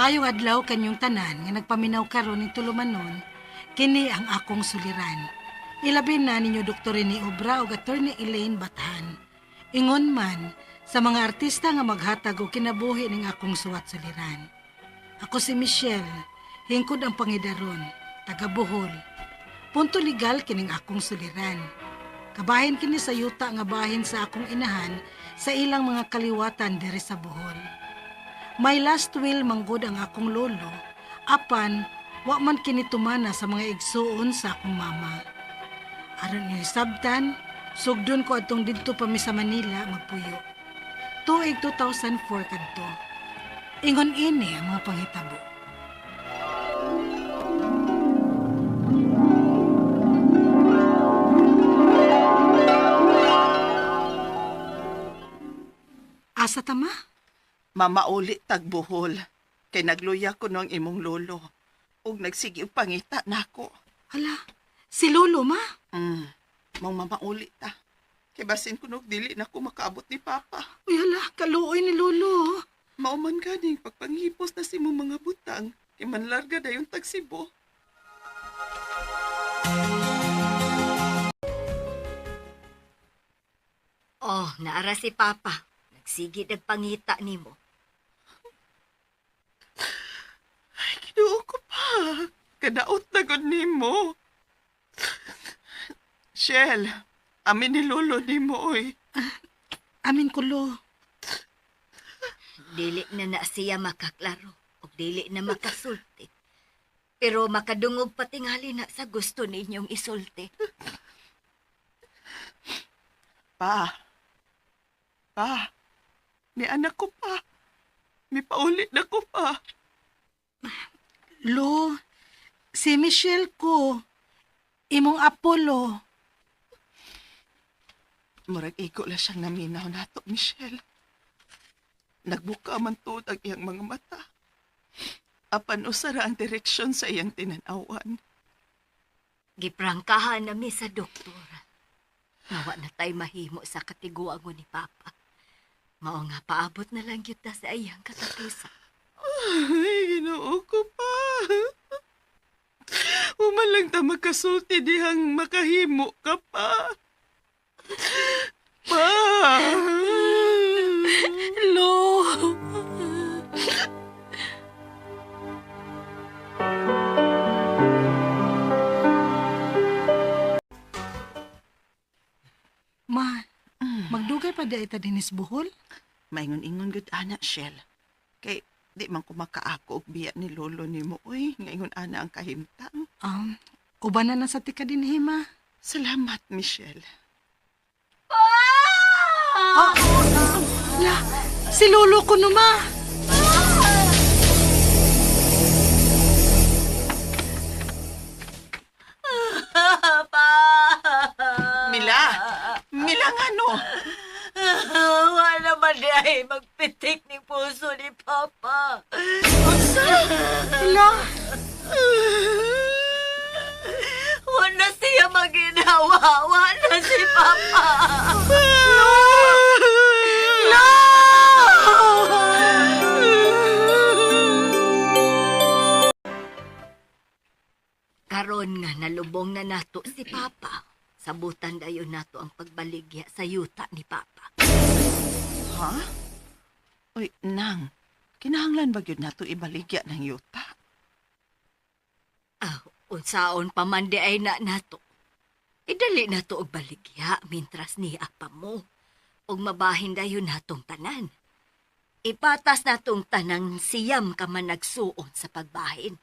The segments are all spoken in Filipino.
Maayong adlaw kanyong tanan nga nagpaminaw karon ning tulumanon, kini ang akong suliran. Ilabi na ninyo Dr. ni Obra ug Attorney Elaine Bathan. Ingon man sa mga artista nga maghatag og kinabuhi ning akong suwat suliran. Ako si Michelle, hingkod ang pangidaron, taga Bohol. Punto legal kining akong suliran. Kabahin kini sa yuta nga bahin sa akong inahan sa ilang mga kaliwatan diri sa Bohol. My last will manggod ang akong lolo, apan wa man kini tumana sa mga igsuon sa akong mama. Aron niyo hisabtan, sugdon ko atong didto pa mi sa Manila magpuyo. Tuig 2004 kadto. Ingon ini ang mga panghitabo. Asa tama? Mamauli tagbuhol. Kay nagluya ko ng imong lolo. Ug nagsigi og pangita nako. Hala, si lolo ma? Mong mamauli ta. Kay basin ko nog dili na ko makaabot ni Papa. Uy hala, kaluoy ni lolo. Mauman ganing pagpanghipos na si mong mga butang. Kay manlarga dayon tag Cebu. Oh, naara si Papa. Nagsigi nagpangita nimo. Ay, kinuo ko pa. Kadaot na gud nimo. Shell, amin ni lolo nimo oy. Amin ko lo. Dili na siya makaklaro o dili na makasulti. Pero makadungog patingali na sa gusto ninyong isulti. Pa, may anak ko pa. May paulit na ko pa. Lo, si Michelle ko. Imong Apollo. Murag iko la siyang naminaw nato, Michelle. Nagbuka man tuod ang iyang mga mata. Apan usara ang direksyon sa iyang tinanawan. Giprangkahan nami sa doktor. Nawa na tay mahimo sa katiguan mo ni Papa. Mao nga paabot na lang yun sa iyang katapusan. Ay, ginoo ko pa. Uman lang ta makasulti dihang makahimo ka pa. Pa! Lo! Ma, magdugay pa di ita dinis Bohol? Maingon-ingon gud ana, Shell. Kay di man ko makaako og biya ni lolo nimo oy, ngayon ana ang kahimtang. Uban na sa tika din hima. Salamat, Michelle. La, si lolo ko no ma. Mila nga no. Wala man ay magpitik ni puso ni Papa. La, Wala siya maginawa. Wala si Papa. Karon nga nalubong na nato si Papa. Sabutan dayon nato ang pagbaligya sa yuta ni Papa. Ha? Oy, nang. Kinahanglan ba gyud nato ibaligya ng yuta? Unsaon pa man di ay na nato. Idali nato og baligya mintras ni apa mo. Og mabahin dayon natong tanan. Ipatas natong tanang siyam ka man nagsuon sa pagbahin.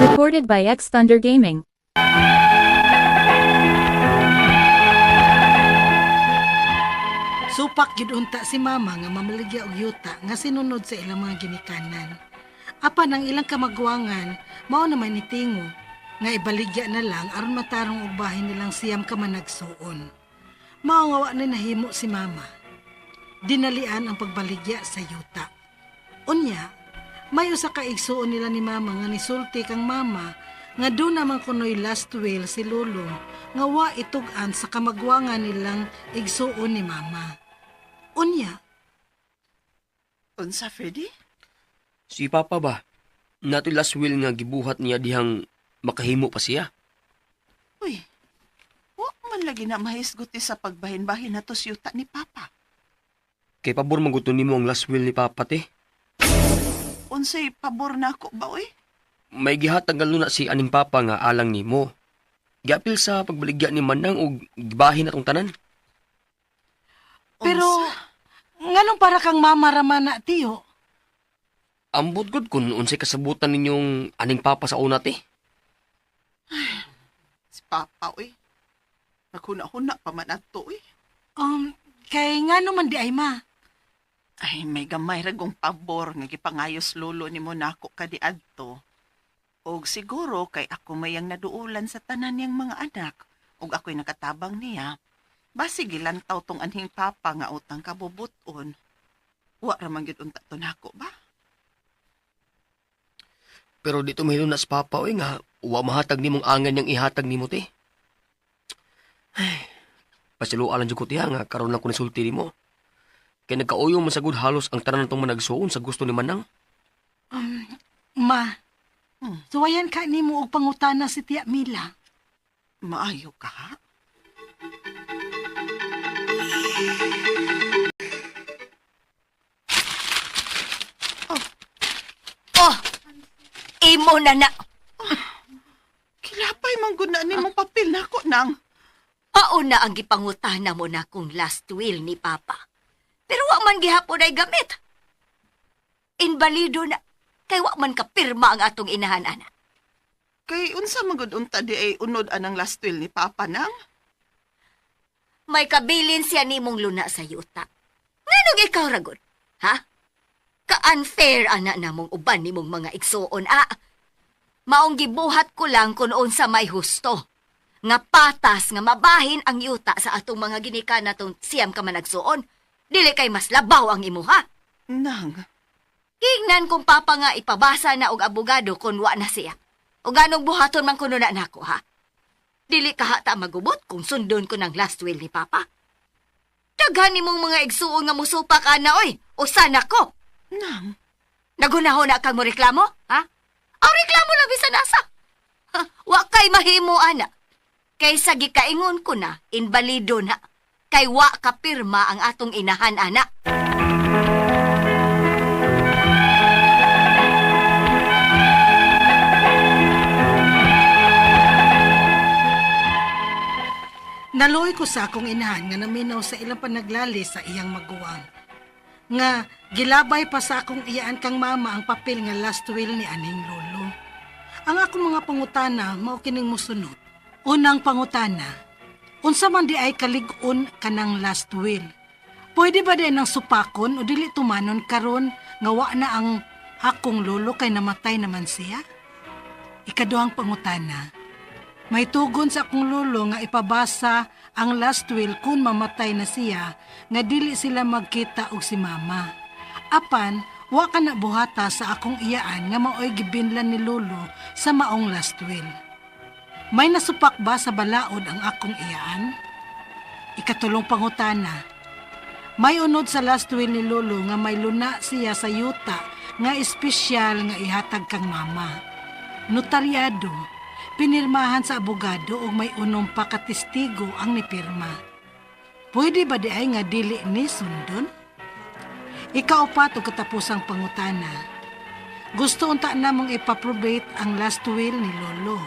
Recorded by X Thunder Gaming. supak gyud unta si mama nga mamaligya og yuta nga sinunod sa ilang mga ginikanan. Apan ang ilang kamagwangan mao naman ni Tingo nga ibaligya na lang aron matarong og bahin nilang siyam ka man nagsuon. Mao nga wa na nahimo si mama. Dinalian ang pagbaligya sa yuta. Unya, may usa ka igsuon nila ni mama nga nisulti kang mama nga doon naman kunoy last will si Lolo nga wa itugan sa kamagwangan nilang igsuon ni mama. Unya, Unsa, Freddy? Si Papa ba? Nato last will nga gibuhat niya dihang makahimo pa siya. Uy, wa man lagi na mahisguti sa pagbahin-bahin na to si yuta ni Papa. Kay pabor maguto nimo ang last will ni Papa te. Unsay pabor na ako ba, uy? May gihatag nga luna si aning Papa nga alang nimo. Giapil sa pagbaligya ni Manang og gibahin atong tanan. pero Unsa? nganong para kang mamaraman na tiyo? Ambot gud kun unsay kasabutan ninyong aning Papa sa una te. Si Papa, uy. Naghuna-huna pa man ato, uy. Kay ngano man di ay ma? Ay, may gamay ragong pabor nga gipangayos lolo ni mo nako kadi adto. Og siguro kay ako mayang naduulan sa tanan niyang mga anak. Og ako'y nakatabang niya. Basi gilantaw tong anhing Papa nga utang kabubuton. Wa ra man gyud unta to nako ba? Pero dito mahilo na sa Papa oy nga wa mahatag nimong angan yang ihatag nimo te. Ay, pasilualan jud ko tiya nga karon lang ko nisulti nimo. Kay nagkauyo man sagud halos ang tanan natong managsuon sa gusto ni Manang. Ma, Hmm. suwayan ka nimo og pangutana si Tia Mila. Maayo ka ha? Oh, imo na na. Kilapay man gud na nimong papel nako nang. Pauna ang gipangutana mo na kung last will ni Papa. Pero wa man gihapon ay gamit. Invalido na. Kay wa man kapirma ang atong inahan, ana. Kay unsa man gud unta di ay unod anang last will ni Papa nang? May kabilin siya nimong luna sa yuta. Nganong ikaw ragod? Ha? Ka-unfair ana namong uban nimong mga igsuon, Maong gibuhat ko lang kung unsa may husto. Nga patas nga mabahin ang yuta sa atong mga ginika natong siyam ka managsuon. Dili kay mas labaw ang imuha. Nang, Ingnan kung Papa nga ipabasa na og abogado kung wa na siya. O ganong buhaton man kuno na nako, ha? Dili ka hata magubot kung sundon ko ng last will ni Papa. Daghan nimong mga igsuon nga musupa ka na, oy. O sana ko. nang, Nagunahon na kang mo reklamo, ha? Ang reklamo lang bisan nasa. Ha, wa kay mahimo, ana. Kaysa gikaingon ko na, invalido na. Kay wa kapirma ang atong inahan, ana. Naluoy ko sa akong inahan nga naminaw sa ilang panaglali sa iyang maguwang. Nga gilabay pa sa akong iyaan kang mama ang papel nga last will ni aning lolo. Ang akong mga pangutana mao kining mosunod. Unang pangutana, unsa man di ay kalig-on kanang last will? Pwede ba din ang supakon o dili tumanon karon nga wa na ang akong lolo kay namatay naman siya? Ikaduhang pangutana, may tugon sa akong lolo nga ipabasa ang last will kung mamatay na siya nga dili sila magkita og si mama. Apan, wa ka na buhata sa akong iyaan nga maoy gibinlan ni lolo sa maong last will. May nasupak ba sa balaod ang akong iyaan? Ikatulong pangutana, may unod sa last will ni lolo nga may luna siya sa yuta nga espesyal nga ihatag kang mama. Notaryado, pinirmahan sa abogado o may unong pakatistigo ang nipirma. Pwede ba di ay nga dili ni sundon? Ikaapat o katapusang pangutana. Gusto unta namong ipaprobate ang last will ni lolo.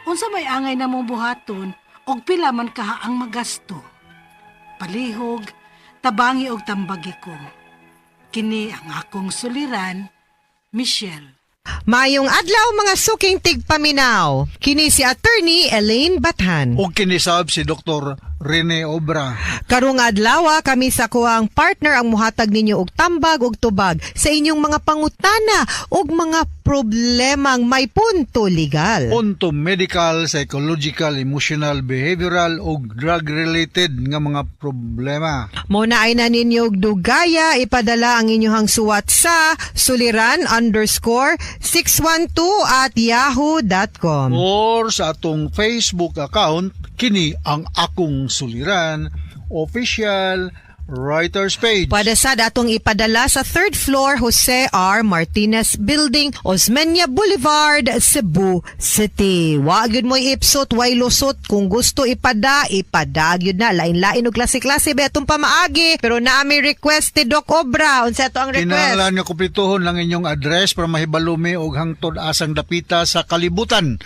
Unsa may angay namong buhaton og pila man kaha ang magasto. Palihog, tabangi og tambagi ko. Kini ang akong suliran, Michelle. Mayong adlaw mga suking tigpaminaw. Kini si Attorney Elaine Bathan. O kinisab si Dr. Rene Obra. Karong adlaw kami sa kuang partner ang muhatag ninyo og tambag og tubag sa inyong mga pangutana og mga problemang may punto legal. Punto medical, psychological, emotional, behavioral o drug-related nga mga problema. Muna ay na ninyo og dugaya ipadala ang inyong suwat sa suliran_612@yahoo.com. Or sa atong Facebook account, kini ang akong suliran, official, writer's page. Pwede sad atong ipadala sa 3rd floor Jose R. Martinez Building, Osmeña Boulevard, Cebu City. Wa gyud mo ipsot, way lusot. Kung gusto ipada gyud na. Lain-lain og klase-klase ba atong pamaagi. Pero naami request ti Doc Obra. Unsa to ang request? Kinahanglan nga kumpletuhon lang inyong address para mahibalumi og hangtod asang dapita sa kalibutan.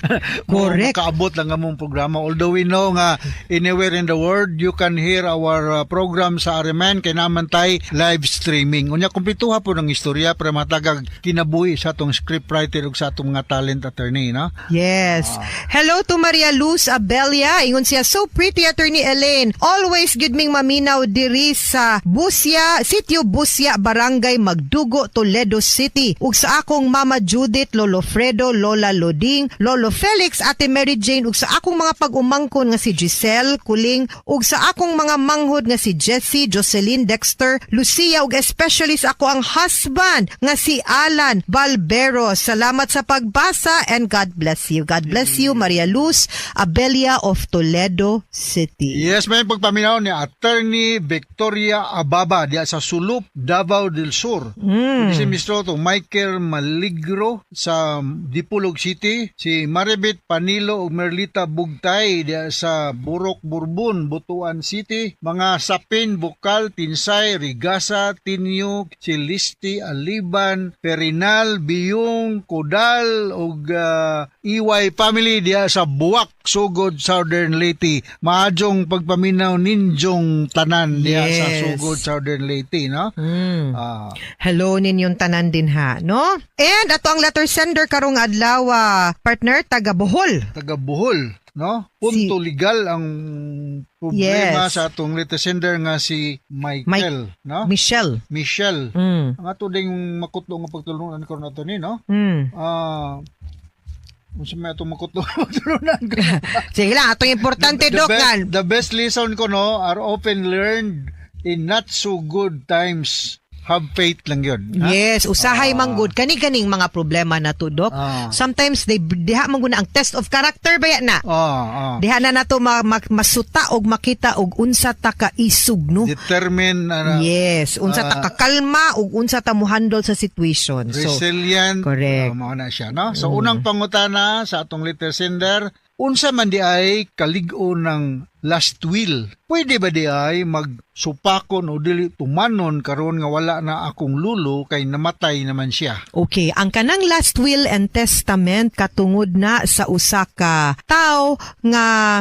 Correct. Makaabot lang among programa. Although we know nga anywhere in the world you can hear our program sa Ariman kay naman tay live streaming. Unya kumpletuha po ng istorya para matagag kinabuhi sa atong scriptwriter ug sa atong mga talent attorney, no? Yes. Hello to Maria Luz Abelia. Ingon siya, so pretty, Attorney Elaine. Always good ming maminaw diri sa Busya, Sitio Busya, Barangay Magdugo, Toledo City. Ug sa akong Mama Judith, Lolo Fredo, Lola Loding, Lolo Felix, Ate Mary Jane, ug sa akong mga pag-umangkon nga si Giselle Kuling, ug sa akong mga manghod nga si Jessie, Jocelyn Dexter, Lucia, ug especially sa ako ang husband nga si Alan Balbero. Salamat sa pagbasa and God bless you. God bless you, Maria Luz Abelia of Toledo City. Yes, may pagpaminaw ni Attorney Victoria Ababa diya sa Sulup, Davao del Sur. Si Mr. Michael Maligro sa Dipolog City, si Maribet Panilo ug Merlita Bugtay diya sa Burok Burbon, Butuan City, mga Sapin, Bukal, Tinsay, Rigasa, Tinyo, Chilisti, Aliban, Perinal, Biyong, Kodal ug EY family diya sa Buwak, Sugod, Southern Leyte. Maadjong pagpaminaw ninjong tanan diya sa Yes. Sugod, Southern Leyte, no? Hello ninyong tanan din ha, no? And ato ang letter sender karong adlaw, partner taga Bohol. Taga Bohol, no? Punto legal ang problema Yes. sa atong letter sender nga si Michael, no? Michelle. Michelle. Mm. Ang ato ding makutlo nga pagtulungan ko nato ni, no? Unsa may atong makutlo nga pagtulungan ko. Sige lang, atong importante, Doc. The best lesson ko, no, are often learned in not so good times. Have faith lang yun. Ha? Yes, usahay manggod kani-kaning mga problema na to, Doc. Sometimes diha man gud na ang test of character baya na. Diha na nato masuta og makita og unsa ta ka isug, no? Determine, Yes, unsa ta kakalma ug unsa ta mo handle sa situation. So, resilient. correct. Mao na siya, no? So, unang pangutana sa atong letter sender, unsa man di ay kalig-o ng last will? Pwede ba di ay magsupakon o dili tumanon karon nga wala na akong lulo kay namatay naman siya? okay, ang kanang last will and testament katungod na sa usa ka tao nga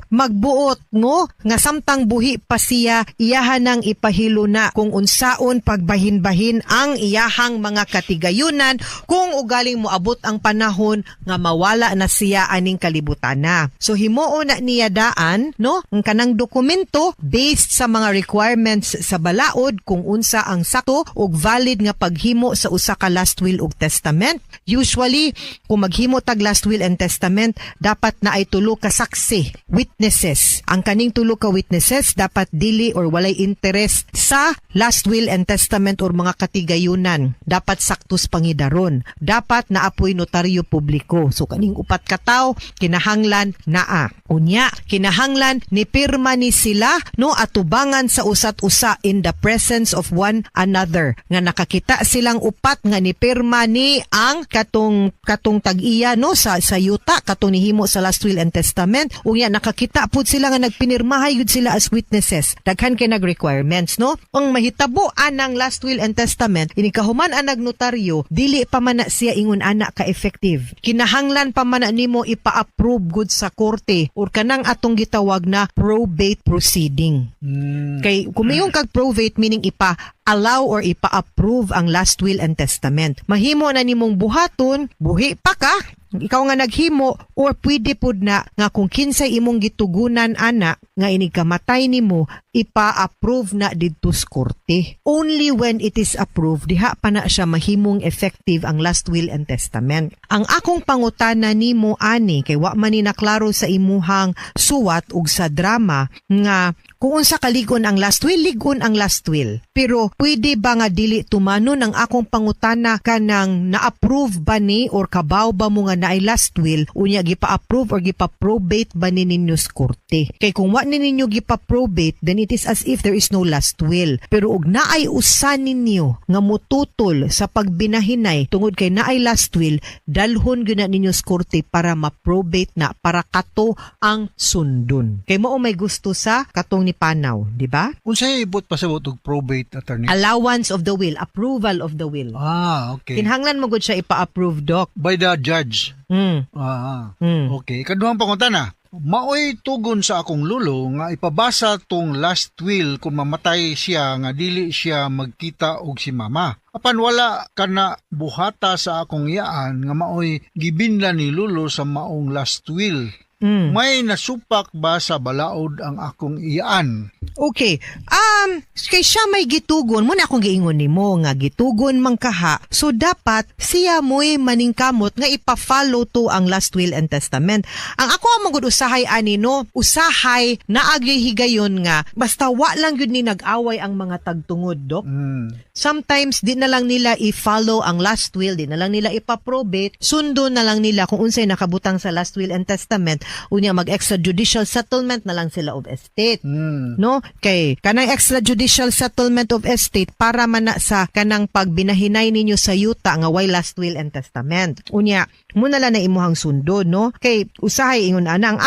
magbuot, no, nga samtang buhi pa siya, iyahan nang ipahilo na kung unsaon pagbahin-bahin ang iyahang mga katigayunan kung ugaling moabot ang panahon nga mawala na siya aning kalibutan na. So himuo na niya daan, no, ang kanang dokumento based sa mga requirements sa balaod kung unsa ang sakto ug valid nga paghimo sa usa ka last will ug testament. Usually, kung maghimo tag last will and testament, dapat na ay tulo ka saksi, witnesses. Ang kaning tulo ka witnesses dapat dili or walay interest sa last will and testament or mga katigayunan. Dapat saktos pangidaron. Dapat naapoy notaryo publiko. So kaning upat ka tawo kinahanglan naa. Unya, kinahanglan ni pirma ni sila, no, atubangan sa usat-usa in the presence of one another. Nga nakakita silang upat nga ni pirma ni ang katong tag-iya, no, sa yuta katong nihimo sa last will and testament. Unya nakakita pud sila nga nagpinirmahay yun sila as witnesses. Daghan kay nag-requirements, no? Ang mahitabo anang last will and testament, inikahuman ang nagnotaryo, dili pa man na siya ingon ana ka effective. Kinahanglan pa man na nimo ipa-approve gud sa korte or kanang atong gitawag na probate proceeding. Kay kumayong kag probate meaning ipa-allow or ipa-approve ang last will and testament. Mahimo na nimong buhaton, buhi pa ka, ikaw nga naghimo, or pwede pud na nga kung kinsay imong gitugunan ana nga inikamatay nimo, ipa-approve na didto sa korte. Only when it is approved diha pa na siya mahimong effective ang last will and testament. Ang akong pangutana nimo ani kay wa man ni naklaro sa imuhang suwat ug sa drama nga kung unsa kaligon ang last will, ligon ang last will. Pero pwede ba nga dili tumanon ang akong pangutana kanang na-approve ba ni or kabaw ba mo nga naay last will unya gipa-approve or gipa-probate ba ni ninyo sa korte. Kay kung wa ni ninyo gipa-probate, then it is as if there is no last will. Pero og naay usa ninyo nga mututol sa pagbinahinay tungod kay naay last will, dalhon gyud na ninyo sa korte para ma-probate na para kato ang sundon. Kay mao may gusto sa katong ni Panaw, di ba? Unsay ibot pasabot og probate, attorney? Allowance of the will, approval of the will. Okay. Kinhanglan mo gud siya ipa-approve, Doc. By the judge. Okay. Ikaduhang pangutana. Maoy tugon sa akong lulo nga ipabasa tong last will kung mamatay siya nga dili siya magkita og si mama. Apan wala kana buhata sa akong iyaan nga maoy gibinlan ni lulo sa maong last will. May nasupak ba sa balaod ang akong iyaan? Okay. Kay siya may gitugon, muna akong giingon nimo nga gitugon man kaha. So dapat siya mo'y maningkamot nga ipa-follow to ang last will and testament. Ang ako ang magud usahay ani no, usahay naagyoy higayon nga basta wa lang gyud ni nag-away ang mga tagtungod, Dok. Sometimes di na lang nila i-follow ang last will, di na lang nila ipa-probate, sundo na lang nila kung unsay nakabutang sa last will and testament, unya mag-extrajudicial settlement na lang sila of estate. No? Kay kanang extrajudicial settlement of estate para man na sa kanang pagbinahinay ninyo sa yuta nga way last will and testament. Unya, muna lang na imuhang sundo, no? Kay usahay ingon ana ang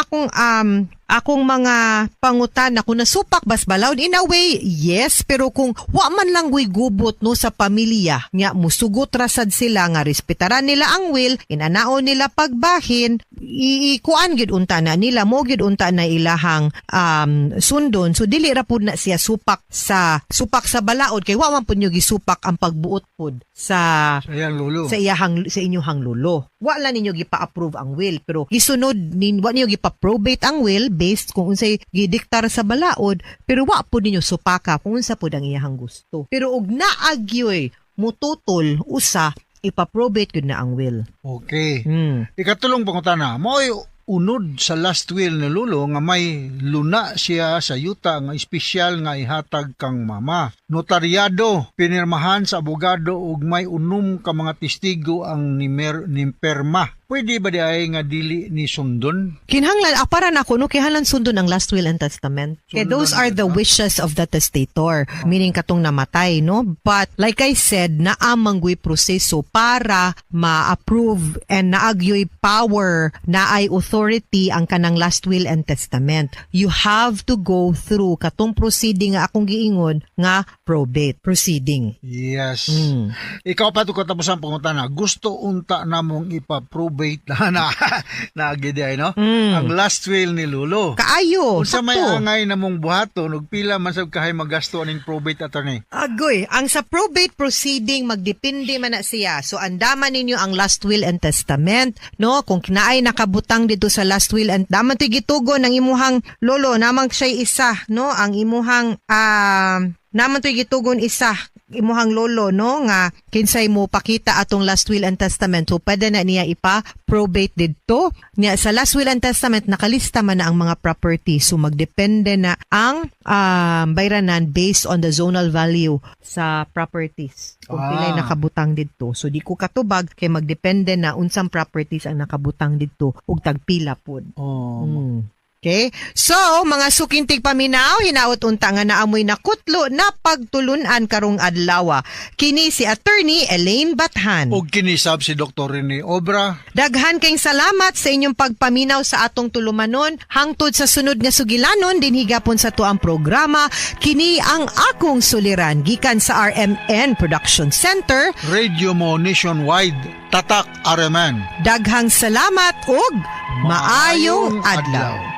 akong mga pangutan na kung nasupak bas balawd, in a way, yes, pero kung wa man lang guy gubot no sa pamilya, nga musugot rasad sila nga respetaran nila ang will, inanaon nila pagbahin, ikuan gid unta na nila, mo gid unta na ilahang sundon, so dili ra pud na siya supak sa balaod, kay wa man pud nyo gisupak ang pagbuot pud sa Ayan, lulo. sa inyong lulo. Wa lang ninyo gipa-approve ang will, pero gisunod wa ninyo gipa-probate ang will based kung unsay gidiktar sa balaod, pero wa pud ninyo supaka kung unsa pud ang iyahang gusto. Pero og naagyoy mututol usa, ipa-probate gud na ang will. Okay. Ikatulong pangutana, mo'y unod sa last will ni lulo nga may luna siya sa yuta nga espesyal nga ihatag kang mama. Notaryado, pinirmahan sa abogado ug may unom ka mga testigo ang nimperma. Pwede ba di ay nga dili ni sundon? Kinhanglan, para na ako, no, kinhanglan sundon ang last will and testament. Kaya those are the wishes of the testator, meaning katong namatay, no? But, like I said, naamanggoy proseso para ma-approve and naagyoy power, naay authority ang kanang last will and testament. You have to go through katong proceeding nga akong giingon nga probate proceeding. Yes. Ikaw pa ito katapos ang pangutana, gusto unta namong ipa-probate na gidi ay, no? Ang last will ni lulo. Kaayo, Kung sa may sakto. angay namong buhaton, ug pila man sab kahay magasto aning probate, attorney? Agoy, ang sa probate proceeding magdepende man na siya. So andaman ninyo ang last will and testament, no? Kung kinaay nakabutang dito sa last will and daman ti gitugon ang imuhang lolo, namang siya isa, no? Ang imuhang naman to gitugon isa imuhang lolo, no, nga kinsay mo pakita atong last will and testament, so pwede na niya ipa-probate dito. Niya sa last will and testament nakalista man na ang mga property, so magdepende na ang bayranan based on the zonal value sa properties kung pilay nakabutang dito. So di ko katubag kay magdepende na unsang properties ang nakabutang dito ug tagpila pod. Okay? So, mga sukintig paminaw, hinaot unta nga naamoy na kutlo na pagtulunan karong adlaw. Kini si Attorney Elaine Bathan. O kinisab si Dr. Rene Obra. Daghan kayong salamat sa inyong pagpaminaw sa atong tulumanon. Hangtod sa sunod nga sugilanon, din higapon sa tuang programa, kini ang akong suliran. Gikan sa RMN Production Center. Radio mo nationwide, tatak Araman. Daghang salamat ug maayong adlaw.